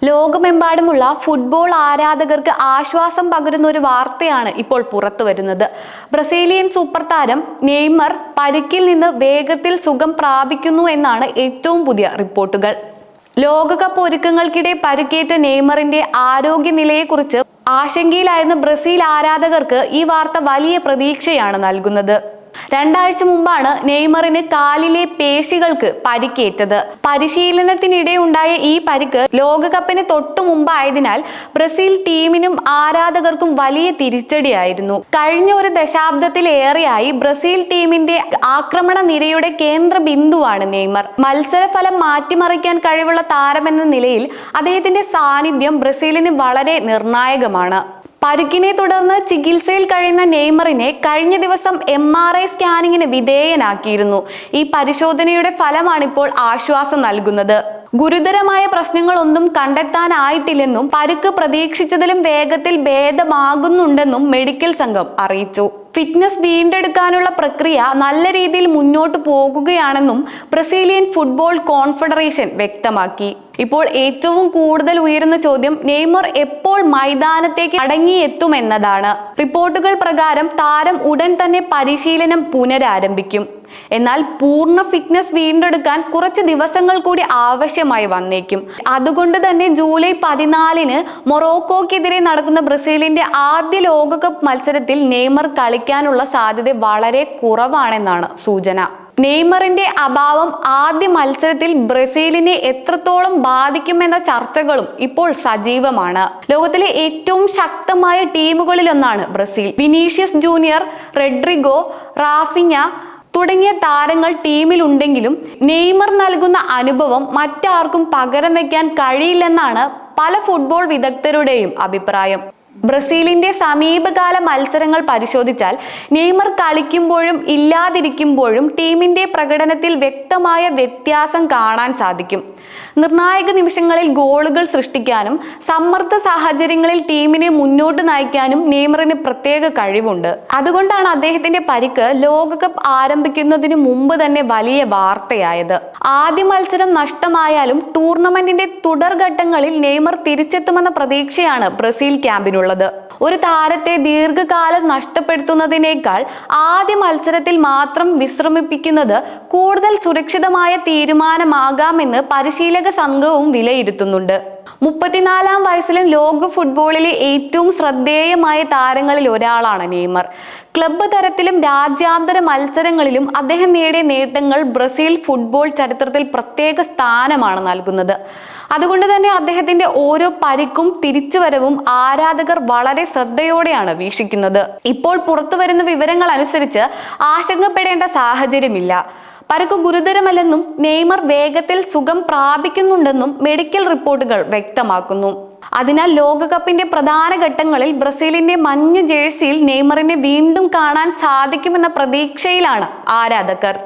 ലോകമെമ്പാടുമുള്ള ഫുട്ബോൾ ആരാധകർക്ക് ആശ്വാസം പകരുന്ന ഒരു വാർത്തയാണ് ഇപ്പോൾ പുറത്തു വരുന്നത്. ബ്രസീലിയൻ സൂപ്പർ താരം നെയ്മർ പരിക്കിൽ നിന്ന് വേഗത്തിൽ സുഖം പ്രാപിക്കുന്നു എന്നാണ് ഏറ്റവും പുതിയ റിപ്പോർട്ടുകൾ. ലോകകപ്പ് ഒരുക്കങ്ങൾക്കിടെ പരിക്കേറ്റ നെയ്മറിന്റെ ആരോഗ്യനിലയെക്കുറിച്ച് ആശങ്കയിലായിരുന്ന ബ്രസീൽ ആരാധകർക്ക് ഈ വാർത്ത വലിയ പ്രതീക്ഷയാണ് നൽകുന്നത്. 2 ആഴ്ച മുമ്പാണ് നെയ്മറിന് കാലിലെ പേശികൾക്ക് പരിക്കേറ്റത്. പരിശീലനത്തിനിടെ ഉണ്ടായ ഈ പരിക്ക് ലോകകപ്പിന് തൊട്ടു മുമ്പായതിനാൽ ബ്രസീൽ ടീമിനും ആരാധകർക്കും വലിയ തിരിച്ചടിയായിരുന്നു. കഴിഞ്ഞ ഒരു ദശാബ്ദത്തിലേറെയായി ബ്രസീൽ ടീമിന്റെ ആക്രമണ നിരയുടെ കേന്ദ്ര ബിന്ദുവാണ് നെയ്മർ. മത്സരഫലം മാറ്റിമറിക്കാൻ കഴിവുള്ള താരമെന്ന നിലയിൽ അദ്ദേഹത്തിന്റെ സാന്നിധ്യം ബ്രസീലിന് വളരെ നിർണായകമാണ്. പരിക്കിനെ തുടർന്ന് ചികിത്സയിൽ കഴിയുന്ന നെയ്മറിനെ കഴിഞ്ഞ ദിവസം MRI സ്കാനിങ്ങിന് വിധേയനാക്കിയിരുന്നു. ഈ പരിശോധനയുടെ ഫലമാണ് ഇപ്പോൾ ആശ്വാസം നൽകുന്നത്. ഗുരുതരമായ പ്രശ്നങ്ങളൊന്നും കണ്ടെത്താനായിട്ടില്ലെന്നും പരിക്ക് പ്രതീക്ഷിച്ചതിലും വേഗത്തിൽ ഭേദമാകുന്നുണ്ടെന്നും മെഡിക്കൽ സംഘം അറിയിച്ചു. ഫിറ്റ്നസ് വീണ്ടെടുക്കാനുള്ള പ്രക്രിയ നല്ല രീതിയിൽ മുന്നോട്ട് പോകുകയാണെന്നും ബ്രസീലിയൻ ഫുട്ബോൾ കോൺഫെഡറേഷൻ വ്യക്തമാക്കി. ഇപ്പോൾ ഏറ്റവും കൂടുതൽ ഉയരുന്ന ചോദ്യം നെയ്മർ എപ്പോൾ മൈതാനത്തേക്ക് മടങ്ങിയെത്തുമെന്നതാണ്. റിപ്പോർട്ടുകൾ പ്രകാരം താരം ഉടൻ തന്നെ പരിശീലനം പുനരാരംഭിക്കും. എന്നാൽ പൂർണ്ണ ഫിറ്റ്നസ് വീണ്ടെടുക്കാൻ കുറച്ച് ദിവസങ്ങൾ കൂടി ആവശ്യമായി വന്നേക്കും. അതുകൊണ്ട് തന്നെ ജൂലൈ 14-ന് മൊറോക്കോക്കെതിരെ നടക്കുന്ന ബ്രസീലിന്റെ ആദ്യ ലോകകപ്പ് മത്സരത്തിൽ നെയ്മർ കളിക്കാനുള്ള സാധ്യത വളരെ കുറവാണെന്നാണ് സൂചന. നെയ്മറിന്റെ അഭാവം ആദ്യ മത്സരത്തിൽ ബ്രസീലിനെ എത്രത്തോളം ബാധിക്കുമെന്ന ചർച്ചകളും ഇപ്പോൾ സജീവമാണ്. ലോകത്തിലെ ഏറ്റവും ശക്തമായ ടീമുകളിലൊന്നാണ് Brazil. Vinicius Junior, Rodrygo, Raphinha തുടങ്ങിയ താരങ്ങൾ ടീമിലുണ്ടെങ്കിലും നെയ്മർ നൽകുന്ന അനുഭവം മറ്റാർക്കും പകരം വയ്ക്കാൻ കഴിയില്ലെന്നാണ് പല ഫുട്ബോൾ വിദഗ്ധരുടെയും അഭിപ്രായം. ബ്രസീലിന്റെ സമീപകാല മത്സരങ്ങൾ പരിശോധിച്ചാൽ നെയ്മർ കളിക്കുമ്പോഴും ഇല്ലാതിരിക്കുമ്പോഴും ടീമിന്റെ പ്രകടനത്തിൽ വ്യക്തമായ വ്യത്യാസം കാണാൻ സാധിക്കും. നിർണായക നിമിഷങ്ങളിൽ ഗോളുകൾ സൃഷ്ടിക്കാനും സമ്മർദ്ദ സാഹചര്യങ്ങളിൽ ടീമിനെ മുന്നോട്ട് നയിക്കാനും നെയ്മറിന് പ്രത്യേക കഴിവുണ്ട്. അതുകൊണ്ടാണ് അദ്ദേഹത്തിന്റെ പരിക്ക് ലോകകപ്പ് ആരംഭിക്കുന്നതിന് മുമ്പ് തന്നെ വലിയ വാർത്തയായത്. ആദ്യ മത്സരം നഷ്ടമായാലും ടൂർണമെന്റിന്റെ തുടർഘട്ടങ്ങളിൽ നെയ്മർ തിരിച്ചെത്തുമെന്ന പ്രതീക്ഷയാണ് ബ്രസീൽ ക്യാമ്പിനുള്ളത്. ഒരു താരത്തെ ദീർഘകാലം നഷ്ടപ്പെടുത്തുന്നതിനേക്കാൾ ആദ്യ മത്സരത്തിൽ മാത്രം വിശ്രമിപ്പിക്കുന്നത് കൂടുതൽ സുരക്ഷിതമായ തീരുമാനമാകാമെന്ന് പരിശീലക സംഘവും വിലയിരുത്തുന്നുണ്ട്. 34-ാം വയസ്സിലും ലോക ഫുട്ബോളിലെ ഏറ്റവും ശ്രദ്ധേയമായ താരങ്ങളിൽ ഒരാളാണ് നെയ്മർ. ക്ലബ്ബ് തലത്തിലും രാജ്യാന്തര മത്സരങ്ങളിലും അദ്ദേഹം നേടിയ നേട്ടങ്ങൾ ബ്രസീൽ ഫുട്ബോൾ ചരിത്രത്തിൽ പ്രത്യേക സ്ഥാനമാണ് നൽകുന്നത്. അതുകൊണ്ട് തന്നെ അദ്ദേഹത്തിന്റെ ഓരോ പരിക്കും തിരിച്ചുവരവും ആരാധകർ വളരെ ശ്രദ്ധയോടെയാണ് വീക്ഷിക്കുന്നത്. ഇപ്പോൾ പുറത്തുവരുന്ന വിവരങ്ങൾ അനുസരിച്ച് ആശങ്കപ്പെടേണ്ട സാഹചര്യമില്ല. പരിക്ക് ഗുരുതരമല്ലെന്നും നെയ്മർ വേഗത്തിൽ സുഖം പ്രാപിക്കുന്നുണ്ടെന്നും മെഡിക്കൽ റിപ്പോർട്ടുകൾ വ്യക്തമാക്കുന്നു. അതിനാൽ ലോകകപ്പിന്റെ പ്രധാന ഘട്ടങ്ങളിൽ ബ്രസീലിന്റെ മഞ്ഞ ജേഴ്സിയിൽ നെയ്മറിനെ വീണ്ടും കാണാൻ സാധിക്കുമെന്ന പ്രതീക്ഷയിലാണ് ആരാധകർ.